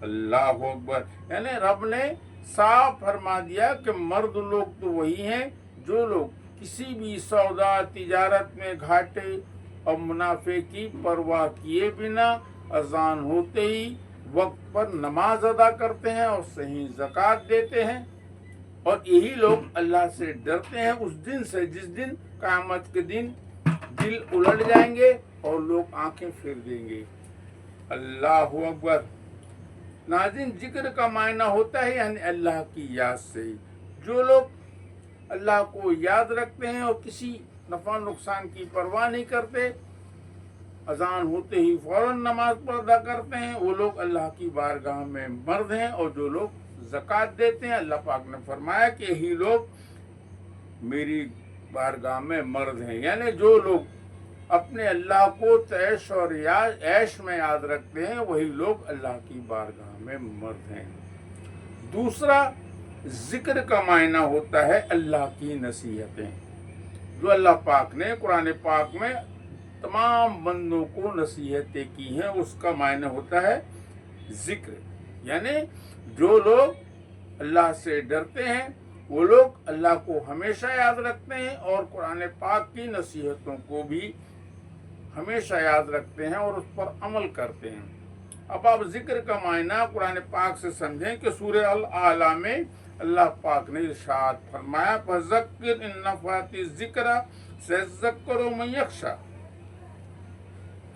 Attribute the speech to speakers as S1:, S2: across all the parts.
S1: अल्लाह अकबर। यानी रब ने साफ फरमा दिया कि मर्द लोग तो वही हैं जो लोग किसी भी सौदा तिजारत में घाटे और मुनाफे की परवाह किए बिना अजान होते ही वक्त पर नमाज अदा करते हैं और सही ज़कात देते हैं, और यही लोग अल्लाह से डरते हैं उस दिन से जिस दिन क़यामत के दिन दिल उलट जाएंगे और लोग आंखें फेर देंगे। अल्लाह अकबर। नाज़रीन, जिक्र का मायना होता है यानी अल्लाह की याद से। जो लोग अल्लाह को याद रखते हैं और किसी नफ़ा नुकसान की परवाह नहीं करते, अजान होते ही फौरन नमाज अदा करते हैं, वो लोग अल्लाह की बारगाह में मर्द हैं। और जो लोग ज़कात देते हैं, अल्लाह पाक ने फरमाया कि यही लोग मेरी बारगाह में मर्द हैं। यानी जो लोग अपने अल्लाह को तैश और ऐश में याद रखते हैं, वही लोग अल्लाह की बारगाह में मर्द हैं। दूसरा, जिक्र का मायना होता है अल्लाह की नसीहतें। जो अल्लाह पाक ने कुरान पाक में तमाम बंदों को नसीहतें की हैं, उसका मायना होता है जिक्र। यानी जो लोग अल्लाह से डरते हैं, वो लोग अल्लाह को हमेशा याद रखते हैं और कुरान पाक की नसीहतों को भी हमेशा याद रखते हैं और उस पर अमल करते हैं। अब आप जिक्र का मायना कुरान पाक से समझें कि सूरह अल आला में अल्लाह पाक ने इरशाद फरमाया, फज़क्किर इन नफ़अति ज़िक्रा सयज़्ज़क्करु मन यख़शा।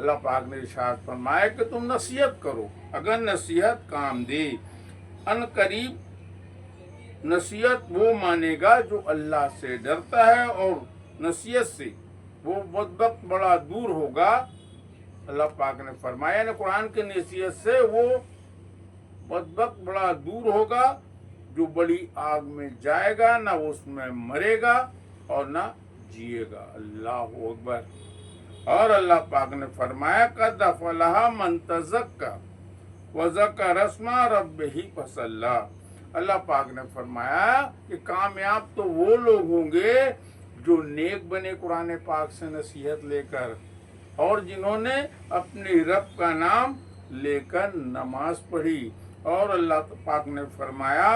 S1: अल्लाह पाक ने इरशाद फरमाया कि तुम नसीहत करो, अगर नसीहत काम दे। अन करीब नसीहत वो मानेगा जो अल्लाह से डरता है और नसीहत से वो बदबख्त बड़ा दूर होगा। अल्लाह पाक ने फरमाया ना, कुरान की नसीहत से वो बदबख्त बड़ा दूर होगा जो बड़ी आग में जाएगा, ना उसमें मरेगा और ना जिएगा। अल्लाह अकबर। और अल्लाह पाक ने फरमाया, कद अफ़लह मन तज़क्का व ज़करा अस्मा रब्बिही फसल्ला। अल्लाह पाक ने फरमाया कि कामयाब तो वो लोग होंगे जो नेक बने कुरान पाक से नसीहत लेकर, और जिन्होंने अपने रब का नाम लेकर नमाज पढ़ी। और अल्लाह पाक ने फरमाया,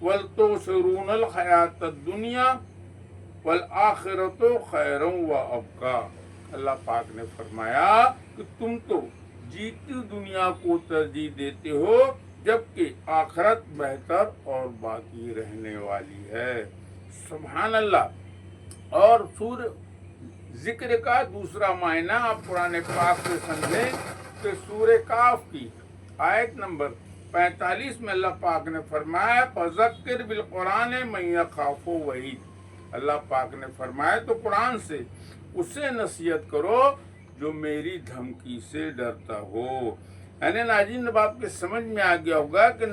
S1: वल तुसिरूनल हयातद दुनिया वल आखिरतु खैरुन व अबका। अल्लाह पाक ने फरमाया कि तुम तो जीती दुनिया को तरजीह देते हो, जबकि आखिरत बेहतर और बाकी रहने वाली है। सुभान अल्लाह। और जिक्र का दूसरा मायना आप कुरान पाक से समझें कि सूरह काफ की आयत नंबर 45 में अल्लाह पाक ने फरमाया, फज़क्किर बिल कुरान मन यख़ाफ़ु वईद। अल्लाह पाक ने फरमाया तो कुरान से उसे नसीहत करो जो मेरी धमकी से डरता हो। यानी नाज़रीन, अब आपके समझ में आ गया होगा कि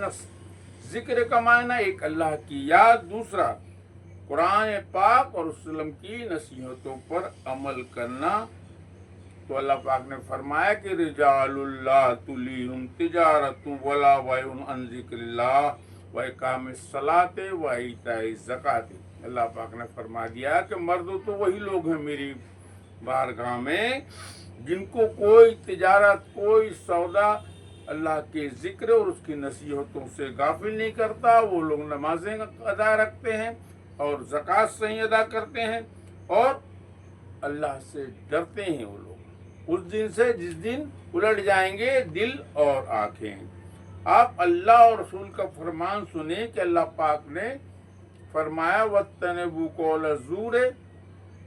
S1: जिक्र का मायना एक अल्लाह की याद, दूसरा कुरान पाक और रसूल की नसीहतों पर अमल करना। तो अल्लाह पाक ने फरमाया कि रिजालुल्लाह तुलीहुम तिजारतु वला बैउन अन ज़िक्रिल्लाह व इकामिस सलाते व इताई ज़काते। अल्लाह पाक ने फरमा दिया कि मर्द तो वही लोग हैं मेरी बारगाह में जिनको कोई तिजारत, कोई सौदा अल्लाह के जिक्र और उसकी नसीहतों से गाफिल नहीं करता। वो लोग नमाजें अदा रखते हैं और ज़कात सही अदा करते हैं और अल्लाह से डरते हैं। वो लोग उस दिन से जिस दिन उलट जाएंगे दिल और आँखें। आप अल्लाह और रसूल का फरमान सुने कि अल्लाह पाक ने फरमाया, वत्तनबू कौल ज़ूर,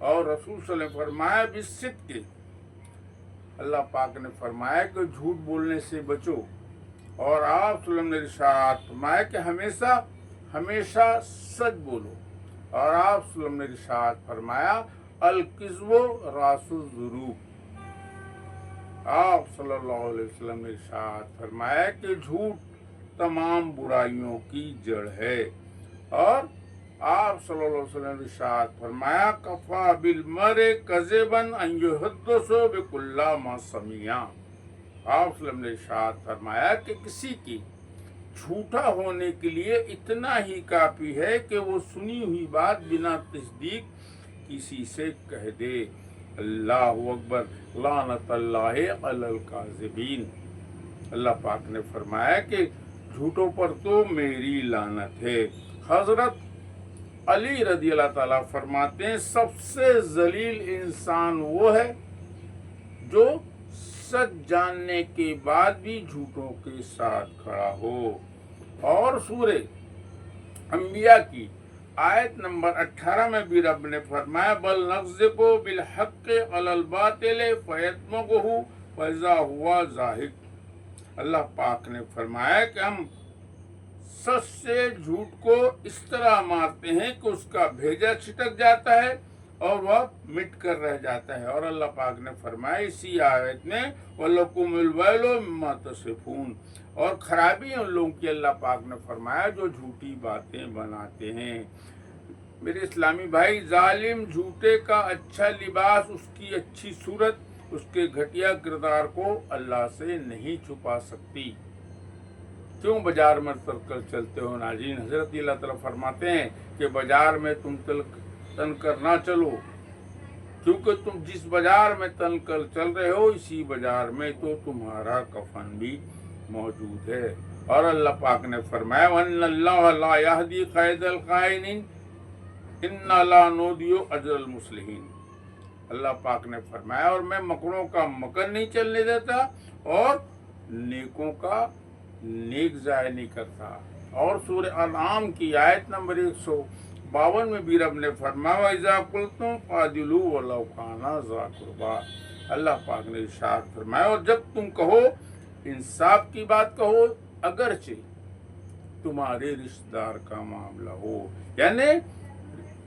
S1: और रसूल सल्लल्लाहु अलैहि वसल्लम फरमाया बिस्सिद्क़। अल्लाह पाक ने फरमाया कि झूठ बोलने से बचो, और आप सल्लल्लाहु अलैहि वसल्लम ने इरशाद फरमाया कि हमेशा हमेशा सच बोलो, और आप सल्लल्लाहु अलैहि वसल्लम ने इरशाद फरमाया अल किज़्बु रासुज़ ज़ुनूब। आप सल्लल्लाहु अलैहि वसल्लम ने इरशाद फरमाया कि झूठ तमाम बुराइयों की जड़ है, और आप सल्लल्लाहु अलैहि वसल्लम ने इरशाद फरमाया कफ़ा बिल मर्इ कज़िबन अन युहद्दिसु बिकुल्ला मा समिया। आप सल्लल्लाहु अलैहि वसल्लम ने इरशाद फरमाया कि किसी की झूठा होने के लिए इतना ही काफ़ी है कि वो सुनी हुई बात बिना तस्दीक किसी से कह दे। अल्लाहु अकबर, लानतुल्लाहि अलल काज़िबीन। अल्लाह पाक ने फरमाया कि झूठों पर तो मेरी लानत है। हजरत अली रजी अल्लाह ताला फरमाते हैं, सबसे जलील इंसान वो है जो सच जानने के बाद भी झूठों के साथ खड़ा हो। और सूरे अंबिया की आयत नंबर 18 में भी रब ने फरमाया, बल नग़्ज़िबु बिल हक़्क़ि अलल बातिल फ़यदमग़ुहु फ़इज़ा हुवा ज़ाहिक़। अल्लाह पाक ने फरमाया कि हम सच से झूठ को इस तरह मारते हैं कि उसका भेजा छिटक जाता है और वह मिट कर रह जाता है। और अल्लाह पाक ने फरमाया इसी आयत में, वलकुमुल वैलु मिम्मा तसिफून, और खराबी उन लोगों की अल्लाह पाक ने फरमाया जो झूठी बातें बनाते हैं। मेरे इस्लामी भाई, जालिम झूठे का अच्छा लिबास उसकी अच्छी सूरत उसके घटिया किरदार को अल्लाह से नहीं छुपा सकती। क्यों बाजार में तलकर चलते हो नाज़रीन? हजरत अल्लाह ताला फरमाते हैं कि बाजार में तुम तन कर ना चलो, क्योंकि तुम जिस बाजार में तन कर चल रहे हो इसी बाजार में तो तुम्हारा कफन भी मौजूद है। और अल्लाह पाक ने फरमाया, वन्नल्लाह ला यहदी कैदल काइनिन इन्ना ला नुदियु अजरल मुस्लिहीन। अल्लाह पाक ने फरमाया, और मैं मकरों का मकर नहीं चलने देता और नेकों का नेक ज़ाया नहीं करता। और सूरह अनआम की आयत नंबर 152 में भी रब ने फरमाया, इज़ा कुल्तुम फ़ादिलू वलौ काना ज़ा कुर्बा। अल्लाह पाक ने इरशाद फरमाया, और जब तुम कहो इंसाफ की बात कहो अगरचे तुम्हारे रिश्तेदार का मामला हो, यानी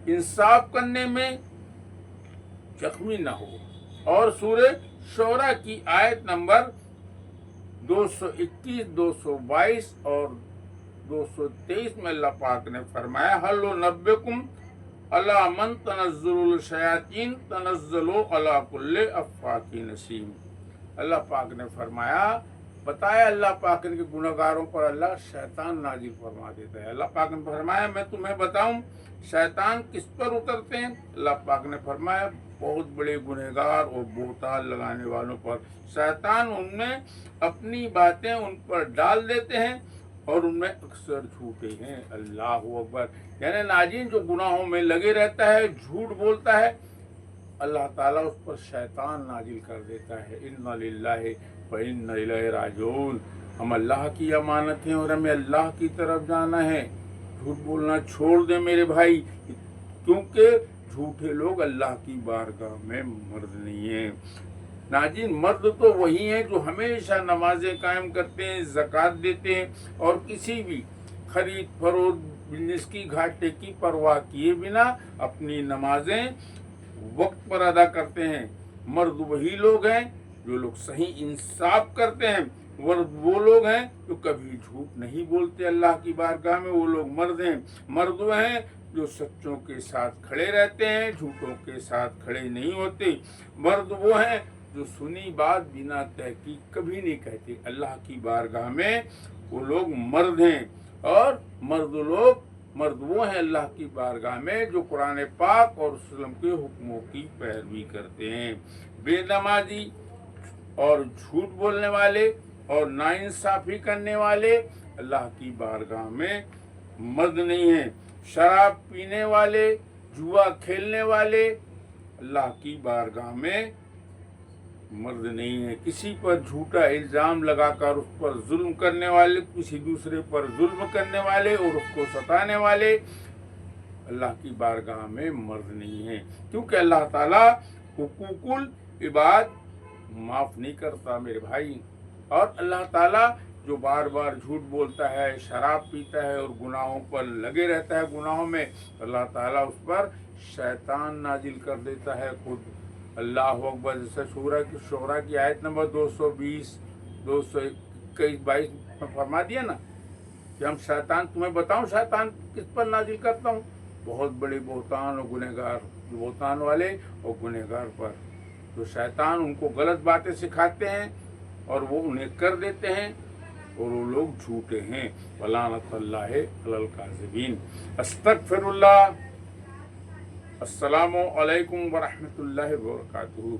S1: इंसाफ करने में जख्मी ना हो। और सूरह शोरा की आयत नंबर 221, 222 और 223 में अल्लाह पाक ने फरमाया, हल नब्बुकुम अला मन तनज़्ज़ुलुल शयातीन तनज़्ज़लु अला कुल्लि अफ़्फ़ाकिन नसीम। अल्लाह पाक ने फरमाया, बताया अल्लाह पाक के गुनहगारों पर अल्लाह शैतान नाजिल फरमा देता है। अल्लाह पाक ने फरमाया, मैं तुम्हें बताऊं शैतान किस पर उतरते हैं? अल्लाह पाक ने फरमाया, बहुत बड़े गुनहगार और बोहतान लगाने वालों पर। शैतान उनमें अपनी बातें उन पर डाल देते हैं और उनमें अक्सर झूठे हैं। अल्लाह अकबर। यानी नाज़रीन, जो गुनाहों में लगे रहता है, झूठ बोलता है, अल्लाह ताला उस पर शैतान नाजिल कर देता है। इन्ना लिल्लाहि व इन्ना इलैहि राजिऊन। हम अल्लाह की अमानत हैं और हमें अल्लाह की तरफ जाना है। झूठ बोलना छोड़ दें मेरे भाई, क्योंकि झूठे लोग अल्लाह की बारगाह में मर्द नहीं हैं। नाज़रीन, मर्द तो वही हैं जो हमेशा नमाजें कायम करते हैं, ज़कात देते हैं और किसी भी खरीद फरोख्त बिजनेस की घाटे की परवाह किए बिना अपनी नमाजें वक्त पर अदा करते हैं। मर्द वही लोग हैं जो लोग सही इंसाफ करते हैं। मर्द वो लोग हैं जो कभी झूठ नहीं बोलते अल्लाह की बारगाह में, वो लोग मर्द हैं। मर्द वो हैं जो सच्चों के साथ खड़े रहते हैं, झूठों के साथ खड़े नहीं होते। मर्द वो हैं जो सुनी बात बिना तहकीक कभी नहीं कहते। अल्लाह की बारगाह में वो लोग मर्द हैं। और मर्द वो हैं अल्लाह की बारगाह में जो कुरान पाक और रसूल के हुक्मों की पैरवी करते हैं। बेनमाजी और झूठ बोलने वाले और नाइंसाफी करने वाले अल्लाह की बारगाह में मर्द नहीं हैं। शराब पीने वाले, जुआ खेलने वाले अल्लाह की बारगाह में मर्द नहीं है। किसी पर झूठा इल्ज़ाम लगाकर उस पर जुल्म करने वाले, किसी दूसरे पर जुल्म करने वाले और उसको सताने वाले अल्लाह की बारगाह में मर्द नहीं है, क्योंकि अल्लाह ताला हुकूकुल इबाद माफ़ नहीं करता मेरे भाई। और अल्लाह ताला जो बार बार झूठ बोलता है, शराब पीता है और गुनाहों पर लगे रहता है, गुनाहों में, अल्लाह ताला उस पर शैतान नाजिल कर देता है खुद। अल्लाह अकबर। जैसे शोरा की आयत नंबर 220, 221, 22 में फरमा दिया ना कि हम शैतान, तुम्हें बताऊं शैतान किस पर नाजिल करता हूँ? बहुत बड़े बोहतान और गुनहगार, बोहतान वाले और गुनहगार पर। तो शैतान उनको गलत बातें सिखाते हैं और वो उन्हें कर देते हैं और वो लोग झूठे हैं। वलानतुल्लाहि अलल काज़िबीन। अस्तगफिरुल्लाह। अस्सलामु अलैकुम व रहमतुल्लाहि व बरकातुहू।